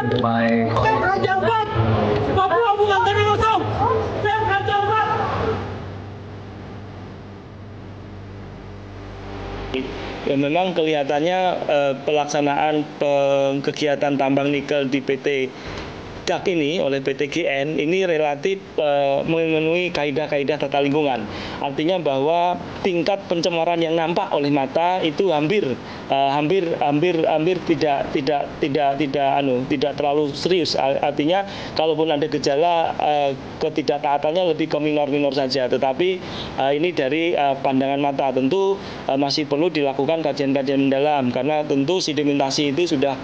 Baik. Raja Ampat, Papua bukan tanah kosong. Raja Ampat. Ya, memang kelihatannya pelaksanaan kegiatan tambang nikel di PT DAK ini oleh PT GN ini relatif memenuhi kaidah-kaidah tata lingkungan. Artinya bahwa tingkat pencemaran yang nampak oleh mata itu hampir tidak terlalu serius. Artinya kalaupun ada gejala ketidaktaatannya lebih ke minor-minor saja. Tetapi ini dari pandangan mata tentu masih perlu dilakukan kajian-kajian mendalam karena tentu sedimentasi itu sudah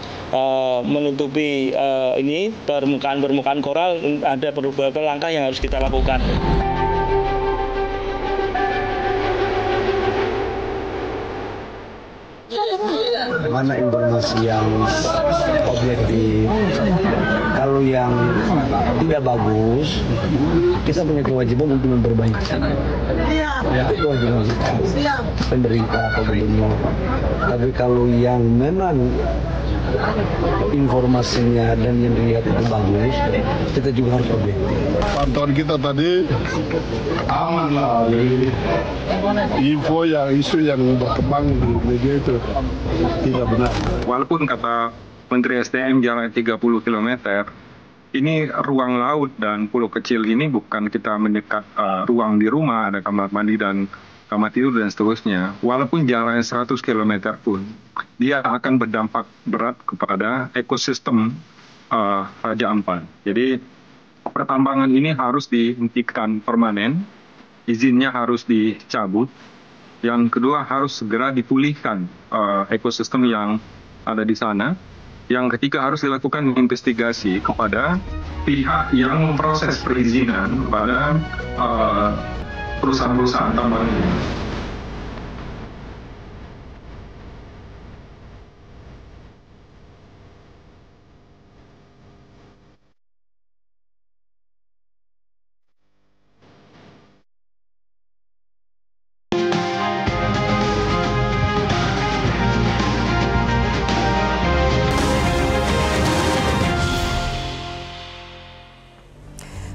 menutupi ini permukaan koral. Ada beberapa langkah yang harus kita lakukan. Mana informasi yang objektif? Kalau yang tidak bagus, kita punya kewajiban untuk memperbaiki. Itu kewajiban kita, pemerintah, gubernur. Tapi kalau yang memang informasinya dan yang dilihat itu bagus, kita juga harus objektif. Pantauan kita tadi aman lah. Info yang isu yang berkembang di media itu tidak benar. Walaupun kata Menteri SDM jalan 30 km, ini ruang laut dan pulau kecil ini bukan kita mendekat ruang di rumah, ada kamar mandi dan kamar tidur dan seterusnya. Walaupun jalannya 100 km pun, dia akan berdampak berat kepada ekosistem Raja Ampat. Jadi pertambangan ini harus dihentikan permanen, izinnya harus dicabut. Yang kedua harus segera dipulihkan ekosistem yang ada di sana. Yang ketiga harus dilakukan investigasi kepada pihak yang memproses perizinan kepada perusahaan-perusahaan tambang ini.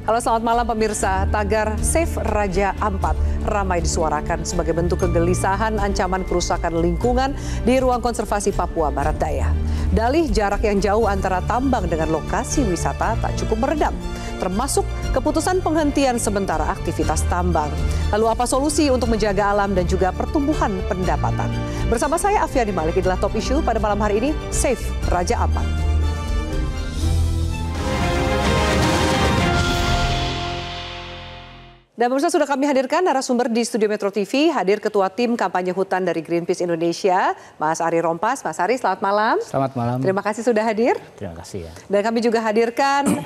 Halo, selamat malam pemirsa. Tagar Save Raja Ampat ramai disuarakan sebagai bentuk kegelisahan ancaman kerusakan lingkungan di ruang konservasi Papua Barat Daya. Dalih jarak yang jauh antara tambang dengan lokasi wisata tak cukup meredam, termasuk keputusan penghentian sementara aktivitas tambang. Lalu apa solusi untuk menjaga alam dan juga pertumbuhan pendapatan? Bersama saya Afiani Malik, inilah top issue pada malam hari ini, Save Raja Ampat. Dan pemirsa, sudah kami hadirkan narasumber di Studio Metro TV, hadir Ketua Tim Kampanye Hutan dari Greenpeace Indonesia, Mas Ari Rompas. Mas Ari, selamat malam. Selamat malam. Terima kasih sudah hadir. Terima kasih ya. Dan kami juga hadirkan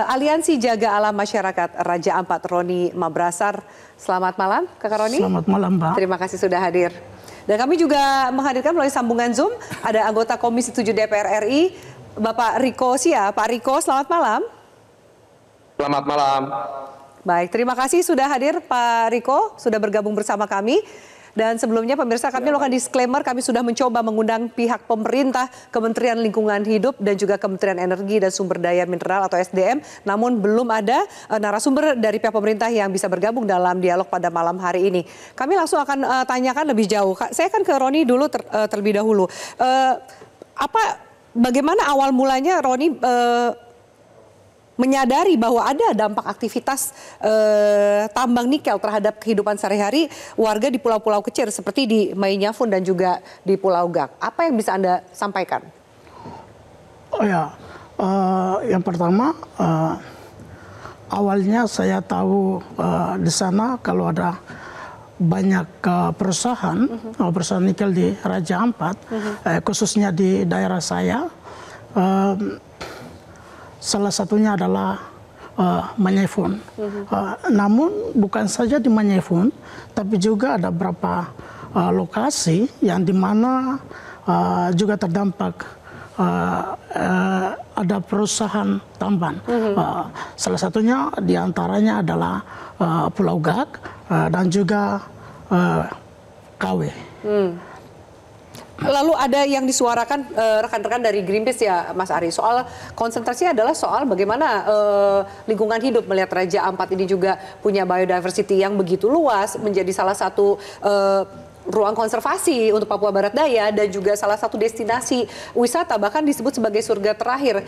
Aliansi Jaga Alam Masyarakat Raja Ampat, Roni Mabrasar. Selamat malam, Kakak Roni. Selamat malam, Mbak. Terima kasih sudah hadir. Dan kami juga menghadirkan melalui sambungan Zoom, ada anggota Komisi 7 DPR RI, Bapak Riko Sia. Pak Riko, selamat malam. Selamat malam. Baik, terima kasih sudah hadir Pak Riko, sudah bergabung bersama kami. Dan sebelumnya pemirsa, kami melakukan disclaimer, kami sudah mencoba mengundang pihak pemerintah, Kementerian Lingkungan Hidup dan juga Kementerian Energi dan Sumber Daya Mineral atau SDM. Namun belum ada narasumber dari pihak pemerintah yang bisa bergabung dalam dialog pada malam hari ini. Kami langsung akan tanyakan lebih jauh. Saya akan ke Roni dulu terlebih dahulu. Bagaimana awal mulanya Roni menyadari bahwa ada dampak aktivitas tambang nikel terhadap kehidupan sehari-hari warga di pulau-pulau kecil seperti di Mainyafun dan juga di Pulau Gak. Apa yang bisa Anda sampaikan? Oh ya, yang pertama awalnya saya tahu di sana kalau ada banyak perusahaan nikel di Raja Ampat, khususnya di daerah saya. Salah satunya adalah Mainyafun. Namun bukan saja di Mainyafun, tapi juga ada beberapa lokasi yang dimana juga terdampak ada perusahaan tambang. Salah satunya diantaranya adalah Pulau Gak dan juga KW. Lalu ada yang disuarakan rekan-rekan dari Greenpeace ya Mas Ari, soal konsentrasinya adalah soal bagaimana lingkungan hidup melihat Raja Ampat ini juga punya biodiversity yang begitu luas, menjadi salah satu ruang konservasi untuk Papua Barat Daya dan juga salah satu destinasi wisata, bahkan disebut sebagai surga terakhir.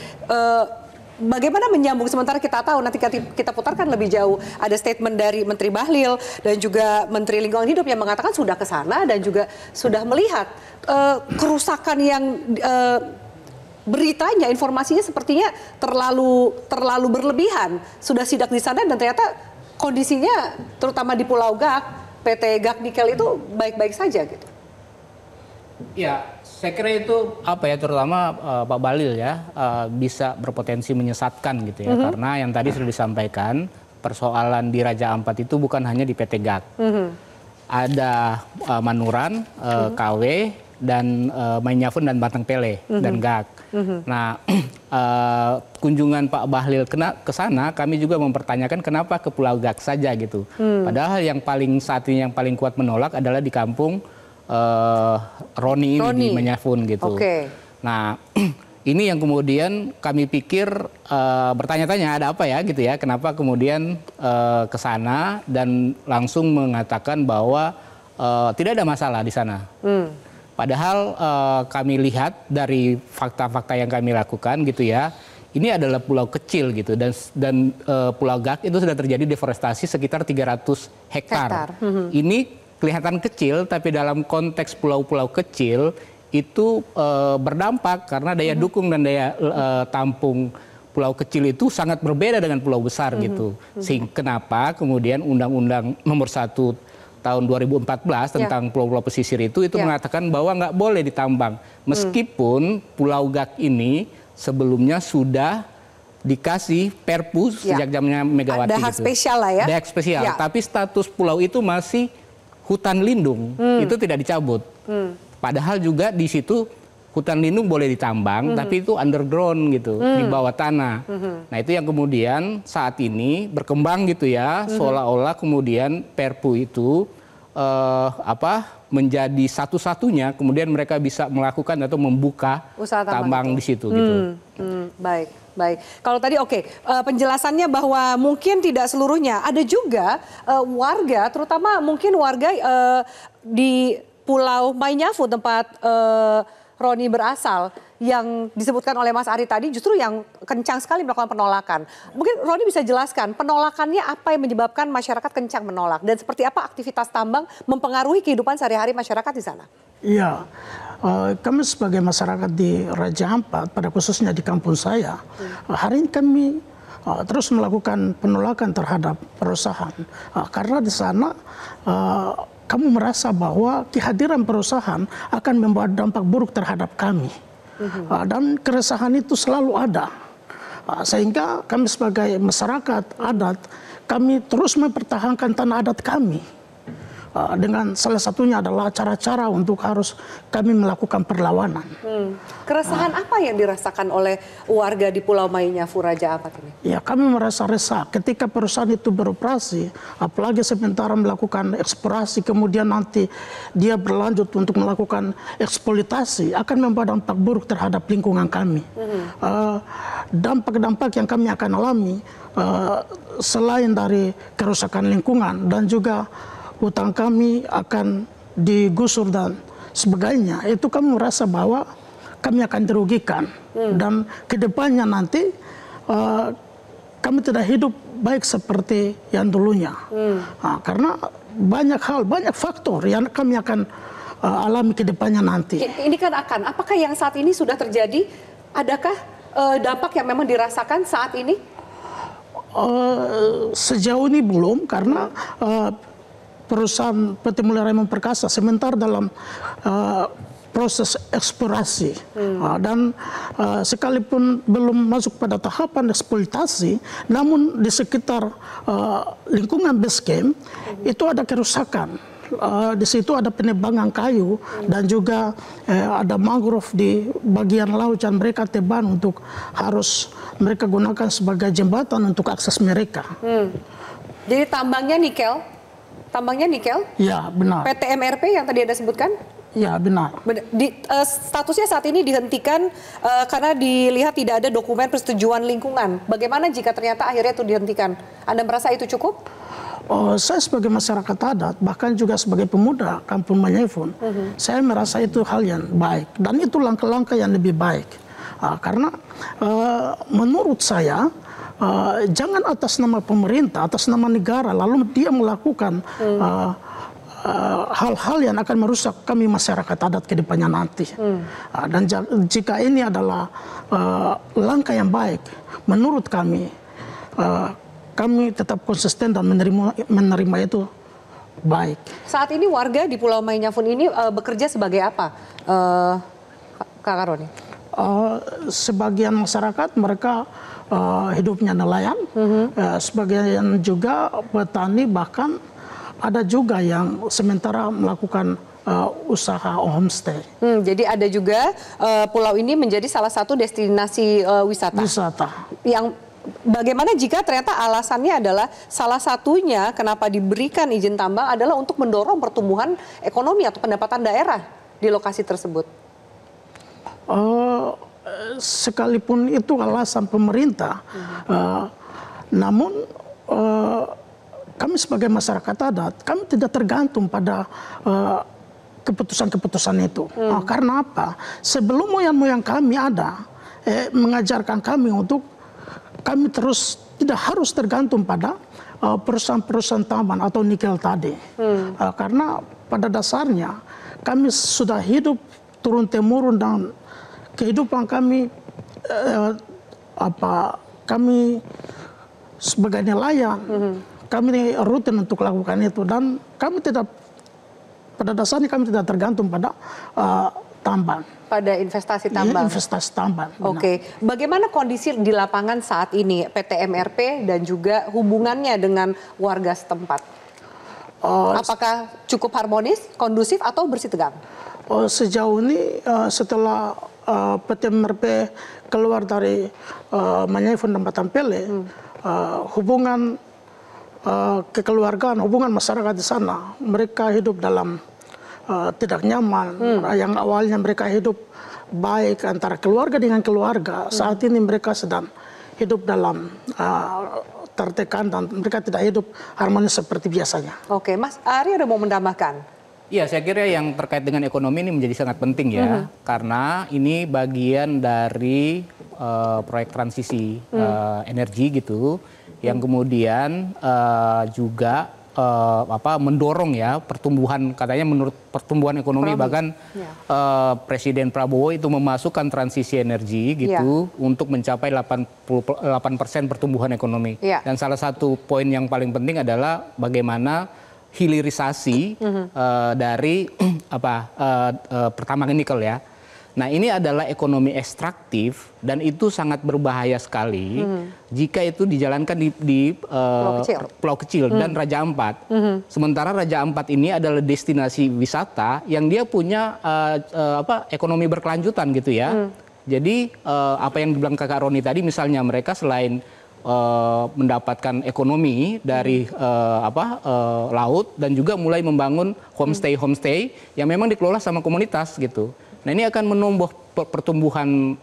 Bagaimana menyambung, sementara kita tahu nanti kita putarkan lebih jauh ada statement dari Menteri Bahlil dan juga Menteri Lingkungan Hidup yang mengatakan sudah ke sana dan juga sudah melihat kerusakan yang beritanya, informasinya sepertinya terlalu berlebihan. Sudah sidak di sana dan ternyata kondisinya terutama di Pulau Gak, PT Gak Nikel itu baik-baik saja gitu. Ya, saya kira itu terutama Pak Bahlil ya bisa berpotensi menyesatkan gitu ya, karena yang tadi sudah disampaikan persoalan di Raja Ampat itu bukan hanya di PT Gak, ada Manuran, KW dan Mainyafun dan Batang Pele dan Gak. Nah, kunjungan Pak Bahlil ke sana kami juga mempertanyakan kenapa ke Pulau Gak saja gitu. Padahal yang saat ini yang paling kuat menolak adalah di kampung Roni ini di Mainyafun gitu. Nah, ini yang kemudian kami pikir bertanya-tanya ada apa ya gitu ya, kenapa kemudian ke sana dan langsung mengatakan bahwa tidak ada masalah di sana. Padahal kami lihat dari fakta-fakta yang kami lakukan gitu ya, ini adalah pulau kecil gitu dan Pulau Gak itu sudah terjadi deforestasi sekitar 300 hektar. Ini kelihatan kecil, tapi dalam konteks pulau-pulau kecil itu berdampak karena daya dukung dan daya tampung pulau kecil itu sangat berbeda dengan pulau besar gitu. Kenapa kemudian Undang-Undang Nomor 1 tahun 2014 tentang pulau-pulau pesisir itu mengatakan bahwa nggak boleh ditambang. Meskipun Pulau Gak ini sebelumnya sudah dikasih Perpu sejak zamannya Megawati. Ada hak spesial lah ya. Ada hak spesial, tapi status pulau itu masih hutan lindung, itu tidak dicabut. Padahal juga di situ hutan lindung boleh ditambang, tapi itu underground gitu, di bawah tanah. Nah itu yang kemudian saat ini berkembang gitu ya, seolah-olah kemudian Perpu itu menjadi satu-satunya, kemudian mereka bisa melakukan atau membuka usaha tambang di situ gitu. Baik. Kalau tadi penjelasannya bahwa mungkin tidak seluruhnya, ada juga warga, terutama mungkin warga di Pulau Mainyafun tempat Roni berasal, yang disebutkan oleh Mas Ari tadi justru yang kencang sekali melakukan penolakan. Mungkin Roni bisa jelaskan penolakannya apa yang menyebabkan masyarakat kencang menolak dan seperti apa aktivitas tambang mempengaruhi kehidupan sehari-hari masyarakat di sana? Iya, kami sebagai masyarakat di Raja Ampat, pada khususnya di kampung saya, hari ini kami terus melakukan penolakan terhadap perusahaan. Karena di sana kami merasa bahwa kehadiran perusahaan akan membawa dampak buruk terhadap kami. Dan keresahan itu selalu ada. Sehingga kami sebagai masyarakat adat, kami terus mempertahankan tanah adat kami. Dengan salah satunya adalah cara-cara untuk harus kami melakukan perlawanan. Keresahan apa yang dirasakan oleh warga di Pulau Mainyafun Raja Ampat ini? Ya, kami merasa resah ketika perusahaan itu beroperasi, apalagi sementara melakukan eksplorasi, kemudian nanti dia berlanjut untuk melakukan eksploitasi, akan membawa dampak buruk terhadap lingkungan kami. Dampak-dampak yang kami akan alami, selain dari kerusakan lingkungan dan juga hutang kami akan digusur dan sebagainya, itu kami merasa bahwa kami akan dirugikan dan kedepannya nanti kami tidak hidup baik seperti yang dulunya. Karena banyak faktor yang kami akan alami kedepannya nanti. Ini kan apakah yang saat ini sudah terjadi, adakah dampak yang memang dirasakan saat ini? Sejauh ini belum, karena perusahaan PT Mulia Raymond Perkasa sementara dalam proses eksplorasi dan sekalipun belum masuk pada tahapan eksploitasi, namun di sekitar lingkungan base camp itu ada kerusakan. Di situ ada penebangan kayu dan juga ada mangrove di bagian laut yang mereka tebang untuk harus mereka gunakan sebagai jembatan untuk akses mereka. Jadi tambangnya nikel? Tambangnya nikel? Ya, benar. PT MRP yang tadi Anda sebutkan? Ya, benar. Statusnya saat ini dihentikan karena dilihat tidak ada dokumen persetujuan lingkungan. Bagaimana jika ternyata akhirnya itu dihentikan? Anda merasa itu cukup? Saya sebagai masyarakat adat, bahkan juga sebagai pemuda Kampung Manyefun, saya merasa itu hal yang baik. Dan itu langkah-langkah yang lebih baik. Karena menurut saya, jangan atas nama pemerintah, atas nama negara, lalu dia melakukan hal-hal yang akan merusak kami masyarakat adat ke depannya nanti. Dan jika ini adalah langkah yang baik, menurut kami, kami tetap konsisten dan menerima itu baik. Saat ini warga di Pulau Manyefun ini bekerja sebagai apa, Kak Karoni? Sebagian masyarakat mereka hidupnya nelayan, sebagian juga petani, bahkan ada juga yang sementara melakukan usaha homestay. Jadi ada juga pulau ini menjadi salah satu destinasi wisata. Yang bagaimana jika ternyata alasannya adalah salah satunya kenapa diberikan izin tambang adalah untuk mendorong pertumbuhan ekonomi atau pendapatan daerah di lokasi tersebut? Sekalipun itu alasan pemerintah, namun kami sebagai masyarakat adat, kami tidak tergantung pada keputusan-keputusan itu. Karena apa? Sebelum moyang-moyang kami ada, mengajarkan kami untuk kami terus tidak harus tergantung pada perusahaan-perusahaan tambang atau nikel tadi. Karena pada dasarnya kami sudah hidup turun-temurun dan kehidupan kami kami sebagai nelayan, kami rutin untuk lakukan itu, dan kami tidak, pada dasarnya kami tidak tergantung pada tambang. Pada investasi tambang. Ya, investasi tambang. Oke. Bagaimana kondisi di lapangan saat ini PT MRP dan juga hubungannya dengan warga setempat? Apakah cukup harmonis, kondusif atau bersih tegang? Sejauh ini setelah PT MRP keluar dari Manyefun dan Batampele, hubungan kekeluargaan, hubungan masyarakat di sana, mereka hidup dalam tidak nyaman. Yang awalnya mereka hidup baik antara keluarga dengan keluarga, saat ini mereka sedang hidup dalam tertekan dan mereka tidak hidup harmonis seperti biasanya. Oke, Mas Ari ada mau menambahkan? Iya, saya kira yang terkait dengan ekonomi ini menjadi sangat penting ya, karena ini bagian dari proyek transisi energi gitu, yang kemudian juga mendorong ya pertumbuhan, katanya menurut pertumbuhan ekonomi bahkan Presiden Prabowo itu memasukkan transisi energi gitu untuk mencapai 88% pertumbuhan ekonomi. Dan salah satu poin yang paling penting adalah bagaimana hilirisasi dari pertambangan nikel ya. Nah, ini adalah ekonomi ekstraktif dan itu sangat berbahaya sekali jika itu dijalankan di Pulau Kecil dan Raja Ampat. Sementara Raja Ampat ini adalah destinasi wisata yang dia punya ekonomi berkelanjutan gitu ya. Jadi apa yang dibilang Kakak Roni tadi, misalnya mereka selain mendapatkan ekonomi dari laut dan juga mulai membangun homestay yang memang dikelola sama komunitas gitu. Nah, ini akan menumbuh pertumbuhan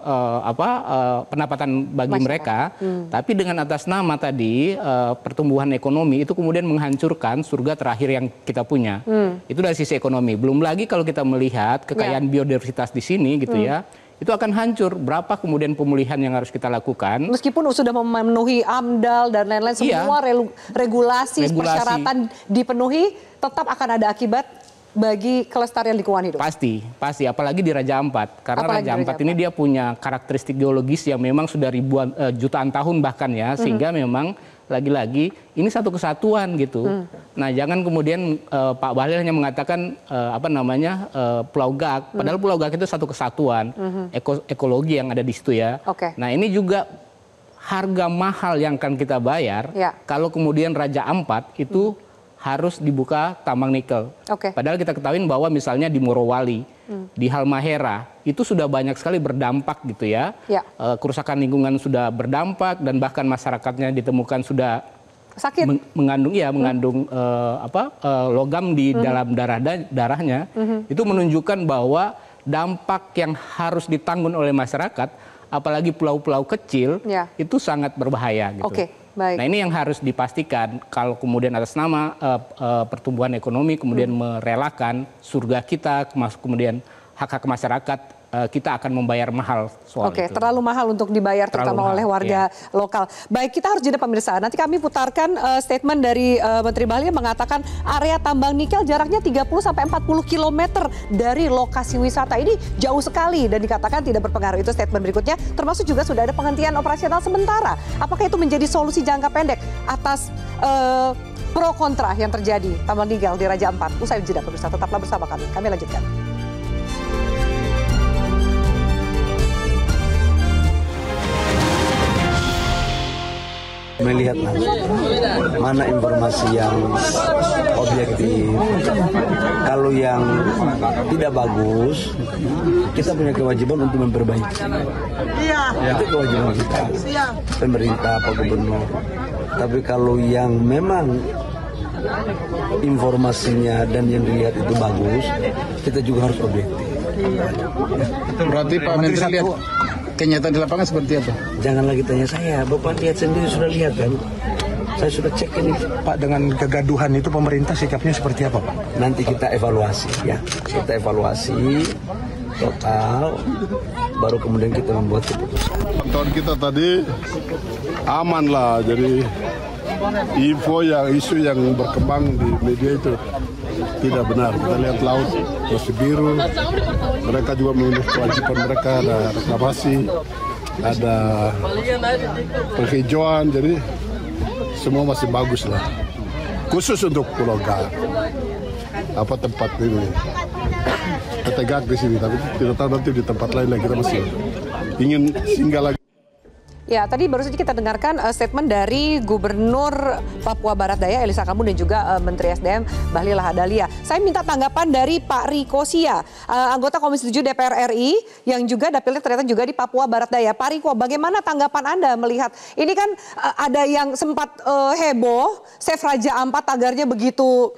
pendapatan bagi mereka, tapi dengan atas nama tadi pertumbuhan ekonomi itu kemudian menghancurkan surga terakhir yang kita punya. Itu dari sisi ekonomi. Belum lagi kalau kita melihat kekayaan biodiversitas di sini gitu ya. Itu akan hancur. Berapa kemudian pemulihan yang harus kita lakukan? Meskipun sudah memenuhi AMDAL dan lain-lain, semua regulasi, persyaratan dipenuhi, tetap akan ada akibat bagi kelestarian lingkungan hidup. Pasti. Apalagi di Raja Ampat. Karena Raja Ampat ini dia punya karakteristik geologis yang memang sudah ribuan, jutaan tahun bahkan ya, sehingga memang lagi-lagi ini satu kesatuan gitu. Nah, jangan kemudian Pak Bahlil hanya mengatakan Pulau Gak, padahal Pulau Gak itu satu kesatuan ekologi yang ada di situ ya. Nah, ini juga harga mahal yang akan kita bayar kalau kemudian Raja Ampat itu harus dibuka tambang nikel. Padahal kita ketahui bahwa misalnya di Morowali, di Halmahera, itu sudah banyak sekali berdampak gitu ya. Kerusakan lingkungan sudah berdampak dan bahkan masyarakatnya ditemukan sudah sakit. mengandung logam di dalam darahnya, itu menunjukkan bahwa dampak yang harus ditanggung oleh masyarakat, apalagi pulau-pulau kecil, itu sangat berbahaya gitu. Baik. Nah, ini yang harus dipastikan kalau kemudian atas nama pertumbuhan ekonomi kemudian merelakan surga kita, kemudian hak-hak masyarakat, kita akan membayar mahal soal itu. Terlalu mahal untuk dibayar terutama oleh warga lokal. Baik, kita harus jeda pemirsa. Nanti kami putarkan statement dari Menteri Bahlil mengatakan area tambang nikel jaraknya 30-40 km dari lokasi wisata. Ini jauh sekali dan dikatakan tidak berpengaruh. Itu statement berikutnya, termasuk juga sudah ada penghentian operasional sementara. Apakah itu menjadi solusi jangka pendek atas pro kontra yang terjadi tambang nikel di Raja Ampat? Usai jeda pemirsa, tetaplah bersama kami. Kami lanjutkan. Melihat mana informasi yang objektif. Kalau yang tidak bagus, kita punya kewajiban untuk memperbaiki. Itu kewajiban kita, pemerintah, Pak Gubernur. Tapi kalau yang memang informasinya dan yang dilihat itu bagus, kita juga harus objektif. Berarti Pak Menteri lihat kenyataan di lapangan seperti apa? Jangan lagi tanya saya, Bapak lihat sendiri, sudah lihat kan? Saya sudah cek ini. Pak, dengan kegaduhan itu pemerintah sikapnya seperti apa, Pak? Nanti kita evaluasi ya. Kita evaluasi total, baru kemudian kita membuat keputusan. Pantauan kita tadi aman lah, jadi isu yang berkembang di media itu tidak benar. Kita lihat laut masih biru, mereka juga memenuhi kewajiban mereka, ada reklamasi, ada penghijauan, jadi semua masih bagus lah. Khusus untuk Pulau Gak, apa tempat ini, Tegak di sini, tapi tidak tahu nanti di tempat lain lagi kita masih ingin singgah lagi. Ya, tadi baru saja kita dengarkan statement dari Gubernur Papua Barat Daya Elisa Kamu dan juga Menteri SDM Bahlil Lahadalia. Saya minta tanggapan dari Pak Riko Sia, anggota Komisi 7 DPR RI yang juga dapilnya ternyata juga di Papua Barat Daya. Pak Riko, bagaimana tanggapan Anda melihat ini kan ada yang sempat heboh, Chef Raja Ampat tagarnya begitu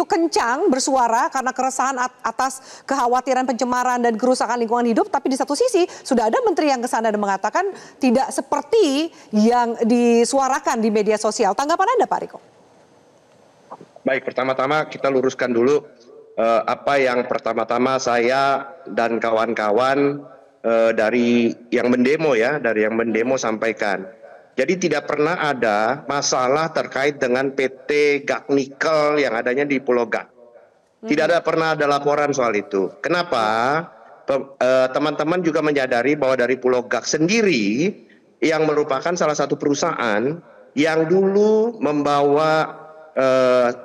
kencang bersuara karena keresahan atas kekhawatiran pencemaran dan kerusakan lingkungan hidup, tapi di satu sisi sudah ada menteri yang kesana dan mengatakan tidak seperti yang disuarakan di media sosial. Tanggapan Anda, Pak Riko? Baik, pertama-tama kita luruskan dulu apa yang pertama-tama saya dan kawan-kawan dari yang mendemo sampaikan. Jadi tidak pernah ada masalah terkait dengan PT Gak Nikel yang adanya di Pulau Gak. Tidak pernah ada laporan soal itu. Kenapa? Teman-teman juga menyadari bahwa dari Pulau Gak sendiri yang merupakan salah satu perusahaan yang dulu membawa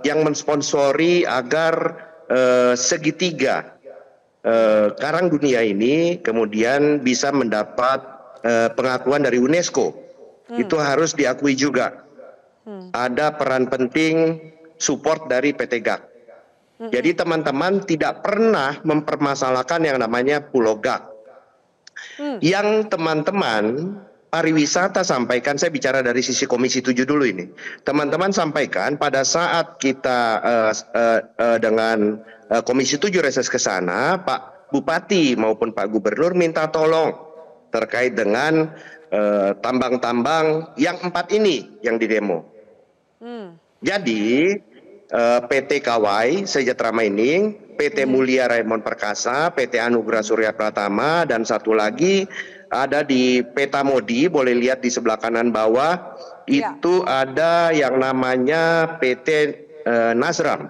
yang mensponsori agar segitiga karang dunia ini kemudian bisa mendapat pengakuan dari UNESCO. Itu harus diakui juga. Ada peran penting support dari PT Gak. Jadi teman-teman tidak pernah mempermasalahkan yang namanya Pulau Gak. Yang teman-teman pariwisata sampaikan, saya bicara dari sisi Komisi 7 dulu ini. Teman-teman sampaikan pada saat kita dengan Komisi 7 reses ke sana, Pak Bupati maupun Pak Gubernur minta tolong terkait dengan tambang-tambang yang 4 ini yang didemo. Jadi PT Kawai Sejahtera Mining, PT Mulia Raymond Perkasa, PT Anugerah Surya Pratama, dan satu lagi ada di Peta Modi, boleh lihat di sebelah kanan bawah, itu ada yang namanya PT Nasram.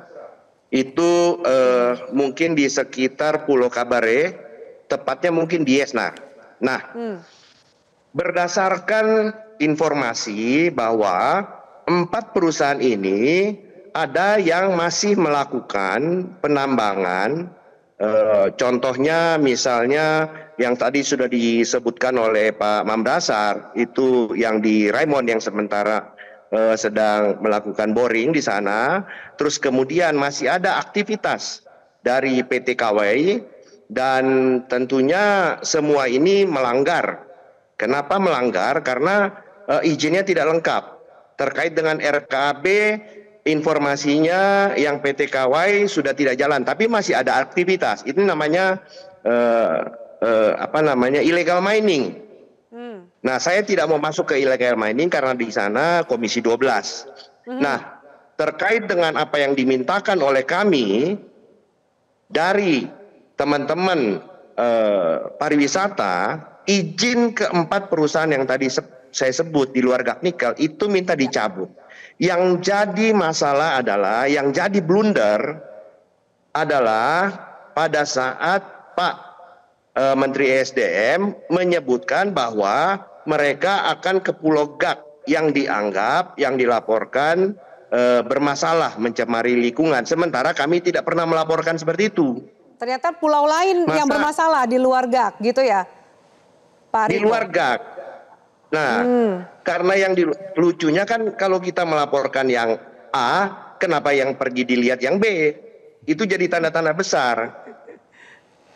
Itu mungkin di sekitar Pulau Kabare, tepatnya mungkin di Esnar. Nah, berdasarkan informasi bahwa 4 perusahaan ini ada yang masih melakukan penambangan, contohnya misalnya yang tadi sudah disebutkan oleh Pak Mamdasar, itu yang di Raymond yang sementara sedang melakukan boring di sana. Terus kemudian masih ada aktivitas dari PT Kawai, dan tentunya semua ini melanggar. Kenapa melanggar? Karena izinnya tidak lengkap. terkait dengan RKAB, informasinya yang PT KAI sudah tidak jalan, tapi masih ada aktivitas. Ini namanya illegal mining. Nah, saya tidak mau masuk ke illegal mining karena di sana Komisi 12. Nah, terkait dengan apa yang dimintakan oleh kami dari teman-teman pariwisata, izin keempat perusahaan yang tadi saya sebut di luar Gapnikel itu minta dicabut. Yang jadi masalah adalah, yang jadi blunder adalah pada saat Pak Menteri ESDM menyebutkan bahwa mereka akan ke Pulau Gak yang dianggap, yang dilaporkan bermasalah mencemari lingkungan. Sementara kami tidak pernah melaporkan seperti itu. Ternyata pulau lain yang bermasalah di luar Gak gitu ya, Pak Riko? Di luar Gak. Nah, karena yang lucunya kan kalau kita melaporkan yang A, kenapa yang pergi dilihat yang B? Itu jadi tanda-tanda besar.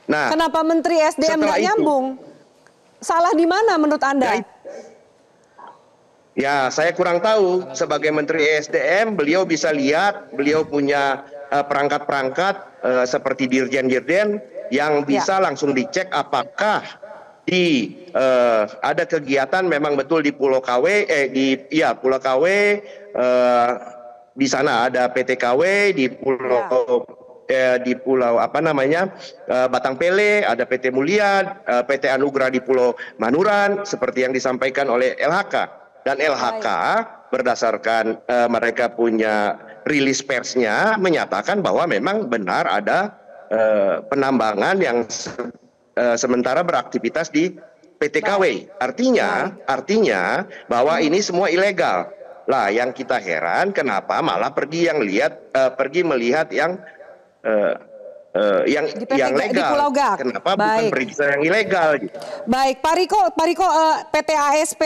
Nah, kenapa Menteri SDM nggak nyambung? Salah di mana menurut Anda? Ya, saya kurang tahu. Sebagai Menteri SDM, beliau bisa lihat, beliau punya perangkat-perangkat seperti dirjen-dirjen yang bisa langsung dicek apakah ada kegiatan memang betul di Pulau KW, Pulau KW, di sana ada PT KW, di Pulau Batang Pele, ada PT Mulia, PT Anugrah di Pulau Manuran, seperti yang disampaikan oleh LHK. Dan LHK berdasarkan mereka punya rilis persnya menyatakan bahwa memang benar ada penambangan yang sementara beraktivitas di PT KW. Artinya bahwa ini semua ilegal. Lah, yang kita heran kenapa malah pergi melihat yang legal. Di Pulau Gak. Kenapa bukan pergi yang ilegal? Gitu. Baik, Pak Riko, PT ASP,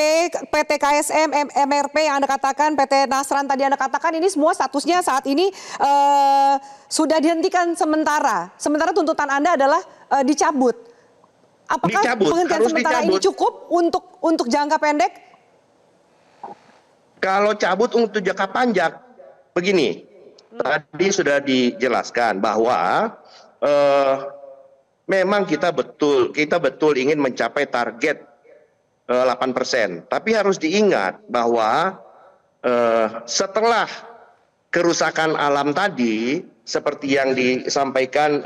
PT KSM, MRP yang Anda katakan, PT Nasran tadi Anda katakan, ini semua statusnya saat ini sudah dihentikan sementara. Sementara tuntutan Anda adalah dicabut. Apakah penghentian sementara ini cukup untuk jangka pendek? Kalau cabut untuk jangka panjang, begini. Tadi sudah dijelaskan bahwa memang kita betul ingin mencapai target 8%. Tapi harus diingat bahwa setelah kerusakan alam tadi, seperti yang disampaikan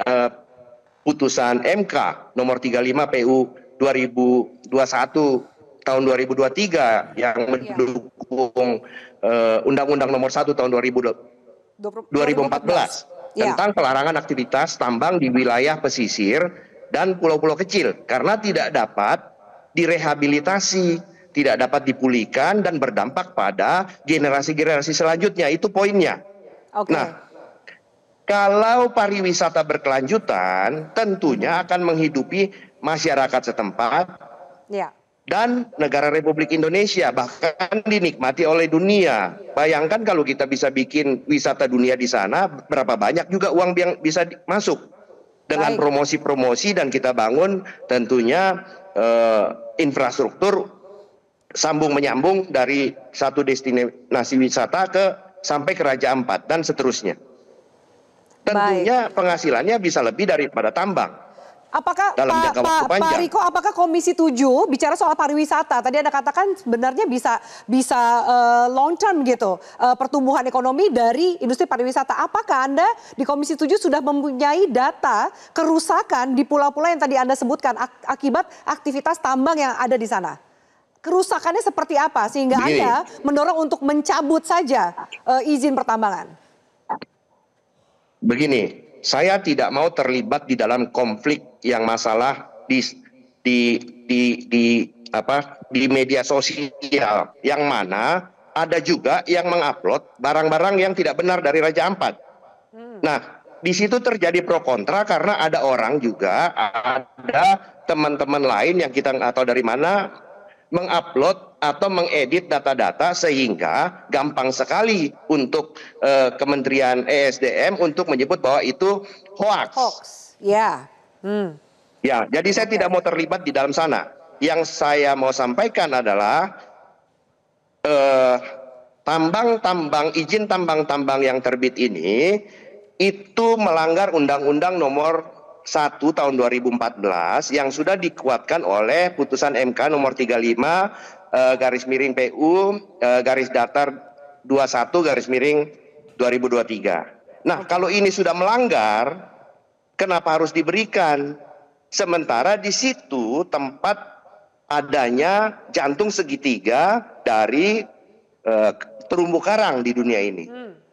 putusan MK nomor 35 PU 2021 tahun 2023 yang mendukung Undang-Undang nomor 1 tahun 2014 tentang pelarangan aktivitas tambang di wilayah pesisir dan pulau-pulau kecil karena tidak dapat direhabilitasi, tidak dapat dipulihkan dan berdampak pada generasi-generasi selanjutnya. Itu poinnya. Nah, kalau pariwisata berkelanjutan tentunya akan menghidupi masyarakat setempat dan negara Republik Indonesia, bahkan dinikmati oleh dunia. Bayangkan kalau kita bisa bikin wisata dunia di sana, berapa banyak juga uang yang bisa masuk dengan promosi-promosi, dan kita bangun tentunya infrastruktur sambung menyambung dari satu destinasi wisata sampai ke Raja Ampat dan seterusnya. Tentunya penghasilannya bisa lebih daripada tambang. Apakah dalam jangka waktu panjang. Pak Riko, apakah Komisi 7 bicara soal pariwisata? Tadi Anda katakan sebenarnya bisa long term gitu, pertumbuhan ekonomi dari industri pariwisata. Apakah Anda di Komisi 7 sudah mempunyai data kerusakan di pulau-pulau yang tadi Anda sebutkan akibat aktivitas tambang yang ada di sana? Kerusakannya seperti apa sehingga Anda mendorong untuk mencabut saja izin pertambangan? Begini, saya tidak mau terlibat di dalam konflik yang masalah di media sosial, yang mana ada juga yang mengupload barang-barang yang tidak benar dari Raja Ampat. Nah, di situ terjadi pro kontra karena ada orang juga, ada teman-teman lain yang kita nggak tahu dari mana mengupload atau mengedit data-data sehingga gampang sekali untuk Kementerian ESDM untuk menyebut bahwa itu hoax. Ya, jadi saya tidak mau terlibat di dalam sana. Yang saya mau sampaikan adalah izin tambang-tambang yang terbit ini itu melanggar Undang-Undang Nomor 1 Tahun 2014 yang sudah dikuatkan oleh putusan MK Nomor 35 PU garis datar 21 2023. Nah, kalau ini sudah melanggar, kenapa harus diberikan? Sementara di situ tempat adanya jantung segitiga dari terumbu karang di dunia ini.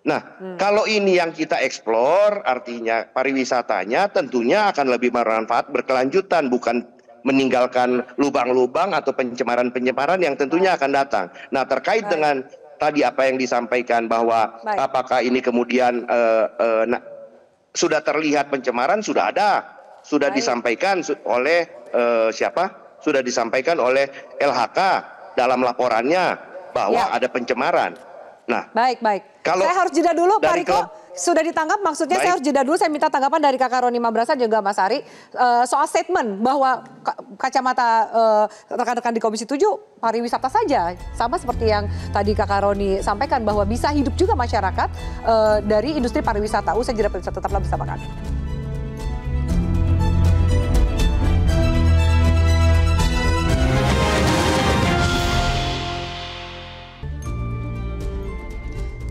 Nah, kalau ini yang kita eksplor, artinya pariwisatanya tentunya akan lebih bermanfaat berkelanjutan, bukan meninggalkan lubang-lubang atau pencemaran-pencemaran yang tentunya akan datang. Nah, terkait dengan tadi apa yang disampaikan bahwa apakah ini kemudian sudah terlihat pencemaran, sudah ada, sudah disampaikan oleh siapa? Sudah disampaikan oleh LHK dalam laporannya bahwa ada pencemaran. Nah, baik. Saya harus jeda dulu, Pak Riko. Sudah ditangkap, maksudnya saya harus jeda dulu. Saya minta tanggapan dari Kakak Roni Mambrasa juga Mas Ari soal statement bahwa kacamata rekan-rekan di Komisi 7 pariwisata saja, sama seperti yang tadi Kakak Roni sampaikan bahwa bisa hidup juga masyarakat dari industri pariwisata. Usai jeda pariwisata, tetaplah bersama kami.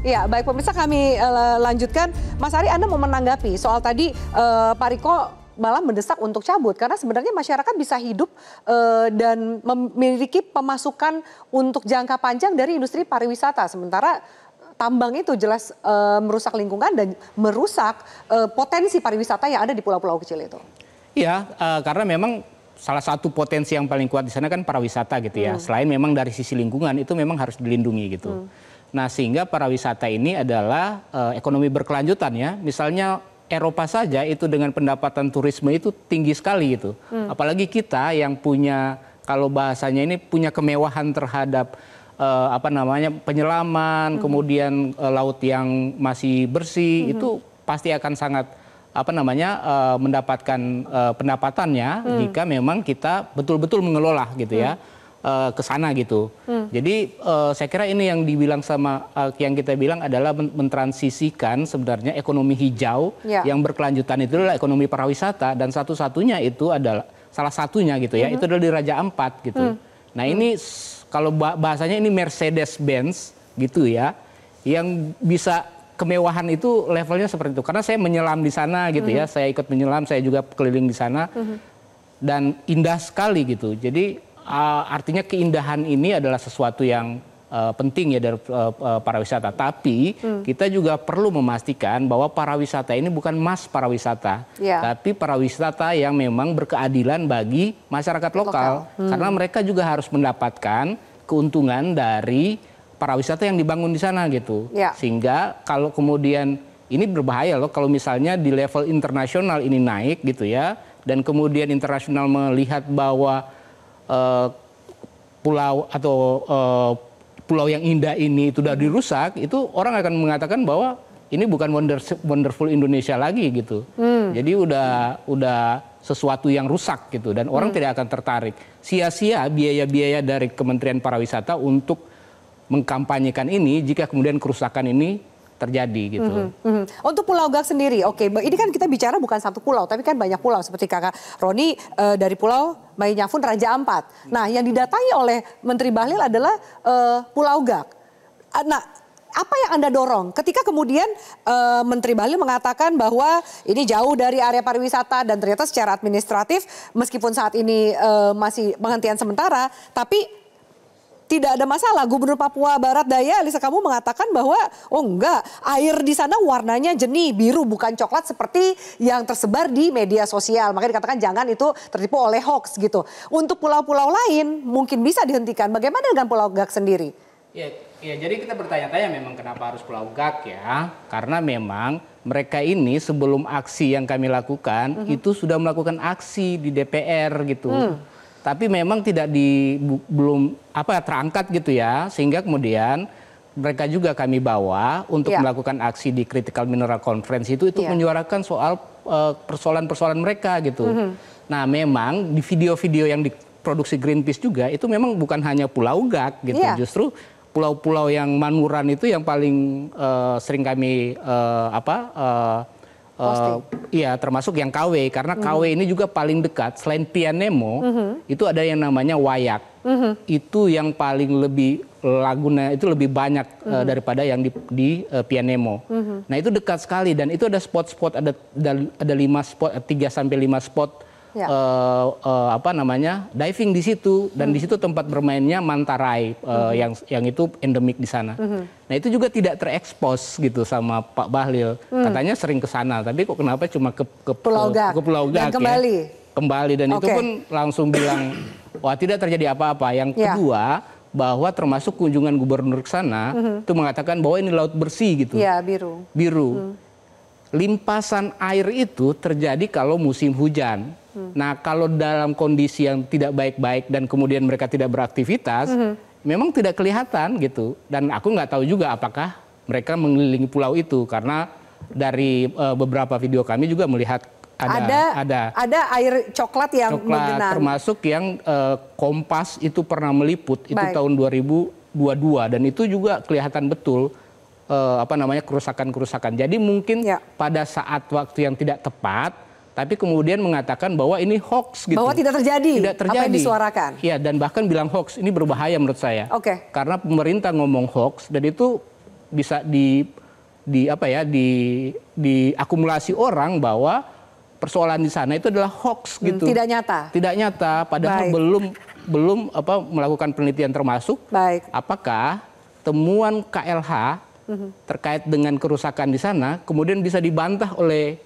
Ya, baik pemirsa, kami lanjutkan. Mas Ari, Anda mau menanggapi soal tadi Pak Riko malah mendesak untuk cabut karena sebenarnya masyarakat bisa hidup dan memiliki pemasukan untuk jangka panjang dari industri pariwisata, sementara tambang itu jelas merusak lingkungan dan merusak potensi pariwisata yang ada di pulau-pulau kecil itu. Iya, Karena memang salah satu potensi yang paling kuat di sana kan pariwisata gitu ya. Selain memang dari sisi lingkungan itu memang harus dilindungi gitu. Nah, sehingga pariwisata ini adalah ekonomi berkelanjutan ya. Misalnya Eropa saja itu dengan pendapatan turisme itu tinggi sekali gitu. Apalagi kita yang punya, kalau bahasanya ini punya kemewahan terhadap penyelaman, kemudian laut yang masih bersih, itu pasti akan sangat mendapatkan pendapatannya jika memang kita betul-betul mengelola gitu ya. Ke sana gitu. Jadi saya kira ini yang dibilang sama yang kita bilang adalah mentransisikan sebenarnya ekonomi hijau yang berkelanjutan itu adalah ekonomi pariwisata, dan satu-satunya itu adalah salah satunya gitu ya, itu adalah di Raja Ampat gitu. Nah, ini kalau bahasanya ini Mercedes-Benz gitu ya, yang bisa kemewahan itu levelnya seperti itu. Karena saya menyelam di sana gitu ya, saya ikut menyelam, saya juga keliling di sana dan indah sekali gitu. Jadi artinya keindahan ini adalah sesuatu yang penting ya dari pariwisata. Tapi kita juga perlu memastikan bahwa pariwisata ini bukan mass pariwisata, tapi pariwisata yang memang berkeadilan bagi masyarakat lokal. Karena mereka juga harus mendapatkan keuntungan dari pariwisata yang dibangun di sana gitu. Sehingga kalau kemudian ini berbahaya loh kalau misalnya di level internasional ini naik gitu ya, dan kemudian internasional melihat bahwa pulau atau pulau yang indah ini sudah dirusak, itu orang akan mengatakan bahwa ini bukan wonderful Indonesia lagi gitu. Jadi udah sesuatu yang rusak gitu, dan orang tidak akan tertarik. Sia-sia biaya-biaya dari Kementerian Pariwisata untuk mengkampanyekan ini jika kemudian kerusakan ini terjadi gitu. Untuk Pulau Gak sendiri, oke, ini kan kita bicara bukan satu pulau, tapi kan banyak pulau seperti Kakak Roni dari Pulau Bayi Nyafun, Raja Ampat. Nah, yang didatangi oleh Menteri Bahlil adalah Pulau Gak. Nah, apa yang Anda dorong ketika kemudian Menteri Bahlil mengatakan bahwa ini jauh dari area pariwisata dan ternyata secara administratif meskipun saat ini masih penghentian sementara, tapi tidak ada masalah. Gubernur Papua Barat Daya Elisa Kamu mengatakan bahwa oh enggak, air di sana warnanya jernih biru bukan coklat seperti yang tersebar di media sosial. Makanya dikatakan jangan itu tertipu oleh hoax gitu. Untuk pulau-pulau lain mungkin bisa dihentikan. Bagaimana dengan Pulau Gak sendiri? Ya, jadi kita bertanya-tanya memang kenapa harus Pulau Gak ya? Karena memang mereka ini sebelum aksi yang kami lakukan itu sudah melakukan aksi di DPR gitu. Tapi memang belum terangkat gitu ya, sehingga kemudian mereka juga kami bawa untuk melakukan aksi di Critical Mineral Conference itu menyuarakan soal persoalan-persoalan mereka gitu. Nah, memang di video-video yang diproduksi Greenpeace juga itu memang bukan hanya Pulau Gak gitu, justru pulau-pulau yang manuran itu yang paling sering kami iya, termasuk yang KW, karena KW ini juga paling dekat. Selain Pianemo, itu ada yang namanya Wayak. Itu yang paling lebih laguna itu lebih banyak daripada yang di Pianemo. Nah itu dekat sekali dan itu ada spot-spot, ada 5 spot, 3 sampai 5 spot diving di situ, dan di situ tempat bermainnya mantarai yang itu endemik di sana. Nah itu juga tidak terekspos gitu sama Pak Bahlil. Katanya sering ke sana, tapi kok kenapa cuma ke Pulau Gak dan kembali dan itu pun langsung bilang wah tidak terjadi apa-apa. Yang kedua bahwa termasuk kunjungan gubernur ke sana itu mengatakan bahwa ini laut bersih gitu. Iya, biru. Limpasan air itu terjadi kalau musim hujan. Nah, kalau dalam kondisi yang tidak baik-baik dan kemudian mereka tidak beraktivitas, memang tidak kelihatan gitu. Dan aku nggak tahu juga apakah mereka mengelilingi pulau itu, karena dari beberapa video kami juga melihat ada air coklat yang menggenang. Termasuk yang Kompas itu pernah meliput itu tahun 2022 dan itu juga kelihatan betul kerusakan-kerusakan. Jadi mungkin pada saat waktu yang tidak tepat, tapi kemudian mengatakan bahwa ini hoax gitu. Bahwa tidak terjadi. Apa yang disuarakan. Iya, dan bahkan bilang hoax. Ini berbahaya menurut saya. Karena pemerintah ngomong hoax dan itu bisa diakumulasi orang bahwa persoalan di sana itu adalah hoax gitu. Tidak nyata. Tidak nyata, padahal belum melakukan penelitian termasuk apakah temuan KLH terkait dengan kerusakan di sana kemudian bisa dibantah oleh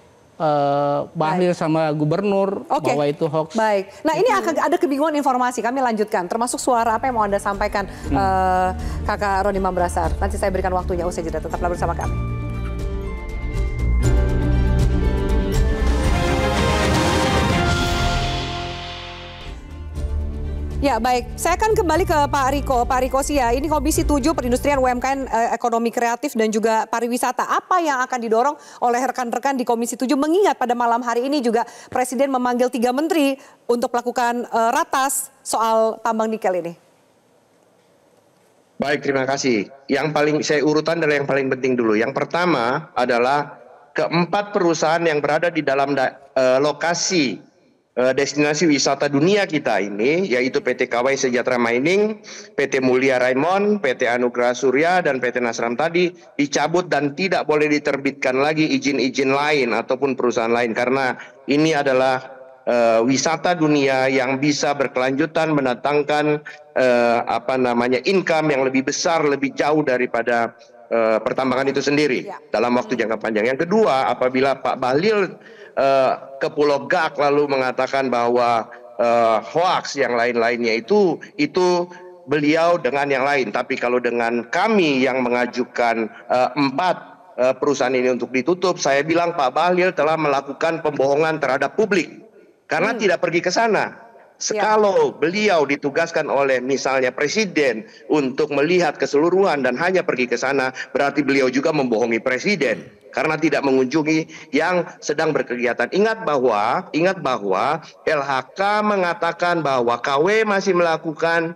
Bahlil sama gubernur bahwa itu hoax. Nah ini ada kebingungan informasi, kami lanjutkan. Termasuk suara apa yang mau Anda sampaikan Kakak Roni Mambrasar. Nanti saya berikan waktunya usai jeda, tetaplah bersama kami. Ya baik, saya akan kembali ke Pak Riko. Pak Riko Sia, ini Komisi 7 Perindustrian UMKM Ekonomi Kreatif dan juga Pariwisata. Apa yang akan didorong oleh rekan-rekan di Komisi 7 mengingat pada malam hari ini juga Presiden memanggil 3 menteri untuk melakukan ratas soal tambang nikel ini? Baik, terima kasih. Yang paling saya urutan adalah yang paling penting dulu. Yang pertama adalah keempat perusahaan yang berada di dalam lokasi destinasi wisata dunia kita ini, yaitu PT Kawai Sejahtera Mining, PT Mulia Raimond, PT Anugerah Surya, dan PT Nasram tadi dicabut dan tidak boleh diterbitkan lagi izin-izin lain ataupun perusahaan lain, karena ini adalah wisata dunia yang bisa berkelanjutan mendatangkan income yang lebih besar, lebih jauh daripada pertambangan itu sendiri dalam waktu jangka panjang. Yang kedua, apabila Pak Bahlil ke Pulau Gak lalu mengatakan bahwa hoax yang lain-lainnya itu beliau dengan yang lain. Tapi kalau dengan kami yang mengajukan 4 perusahaan ini untuk ditutup, saya bilang Pak Bahlil telah melakukan pembohongan terhadap publik karena tidak pergi ke sana. Kalau beliau ditugaskan oleh misalnya Presiden untuk melihat keseluruhan dan hanya pergi ke sana, berarti beliau juga membohongi Presiden karena tidak mengunjungi yang sedang berkegiatan. Ingat bahwa LHK mengatakan bahwa KW masih melakukan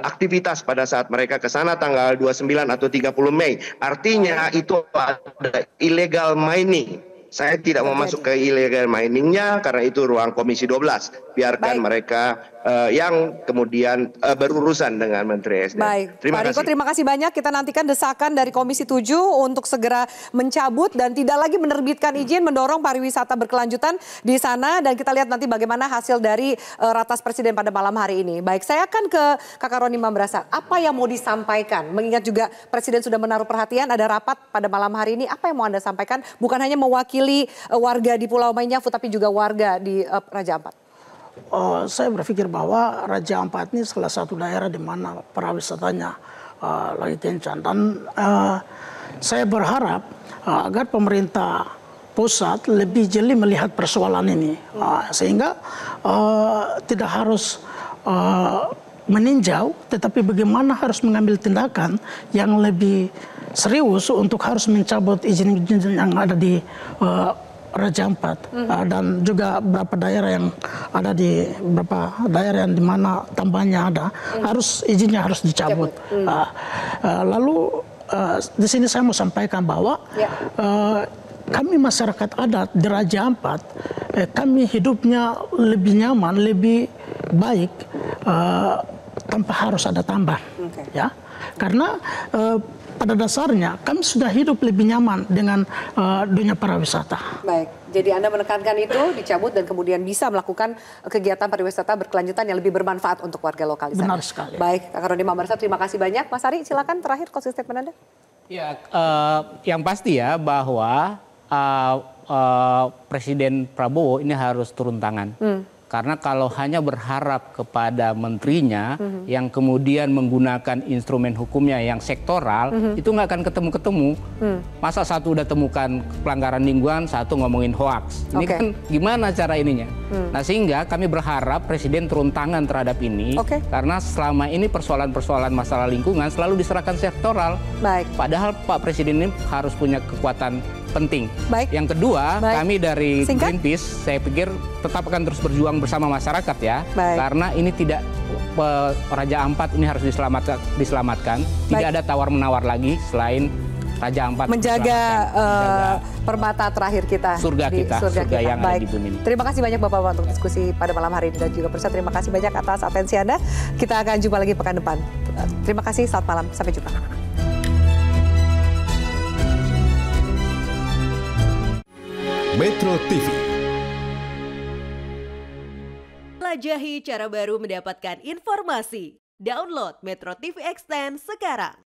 aktivitas pada saat mereka ke sana tanggal 29 atau 30 Mei. Artinya itu ada illegal mining. Saya tidak mau masuk ke illegal miningnya karena itu ruang Komisi 12. Biarkan mereka yang kemudian berurusan dengan Menteri SDM. Baik, Pak Riko, terima kasih banyak. Kita nantikan desakan dari Komisi 7 untuk segera mencabut dan tidak lagi menerbitkan izin, mendorong pariwisata berkelanjutan di sana. Dan kita lihat nanti bagaimana hasil dari ratas Presiden pada malam hari ini. Baik, saya akan ke Kakak Roni Mambrasar. Apa yang mau disampaikan? Mengingat juga Presiden sudah menaruh perhatian, ada rapat pada malam hari ini. Apa yang mau Anda sampaikan? Bukan hanya mewakili warga di Pulau Mainyafu, tapi juga warga di Raja Ampat. Saya berpikir bahwa Raja Ampat ini salah satu daerah di mana pariwisatanya lagi kencang. Dan saya berharap agar pemerintah pusat lebih jeli melihat persoalan ini. Sehingga tidak harus meninjau, tetapi bagaimana harus mengambil tindakan yang lebih serius untuk harus mencabut izin-izin yang ada di Raja Ampat dan juga beberapa daerah yang ada di beberapa daerah yang di mana tambangnya ada harus izinnya harus dicabut. Lalu di sini saya mau sampaikan bahwa kami masyarakat adat di Raja Ampat kami hidupnya lebih nyaman, lebih baik tanpa harus ada tambang, ya karena pada dasarnya kami sudah hidup lebih nyaman dengan dunia pariwisata. Baik, jadi Anda menekankan itu dicabut dan kemudian bisa melakukan kegiatan pariwisata berkelanjutan yang lebih bermanfaat untuk warga lokal di sana. Benar sekali. Baik, Kak Roni Mamarsa, terima kasih banyak. Mas Ari, silakan terakhir closing statement Anda. Ya, yang pasti ya bahwa Presiden Prabowo ini harus turun tangan. Karena kalau hanya berharap kepada menterinya yang kemudian menggunakan instrumen hukumnya yang sektoral, itu nggak akan ketemu-ketemu. Masa satu udah temukan pelanggaran lingkungan, satu ngomongin hoaks. Ini kan gimana cara ininya? Nah sehingga kami berharap Presiden turun tangan terhadap ini. Karena selama ini persoalan-persoalan masalah lingkungan selalu diserahkan sektoral. Padahal Pak Presiden ini harus punya kekuatan penting. Yang kedua, kami dari Greenpeace, saya pikir tetap akan terus berjuang bersama masyarakat ya, karena ini tidak Raja Ampat ini harus diselamatkan. Tidak ada tawar-menawar lagi selain Raja Ampat menjaga permata terakhir kita, surga yang ada di bumi ini. Terima kasih banyak Bapak-Bapak untuk diskusi pada malam hari ini dan juga pemirsa terima kasih banyak atas atensi Anda. Kita akan jumpa lagi pekan depan. Terima kasih, selamat malam, sampai jumpa. Metro TV. Pelajahi cara baru mendapatkan informasi. Download Metro TV Extend sekarang.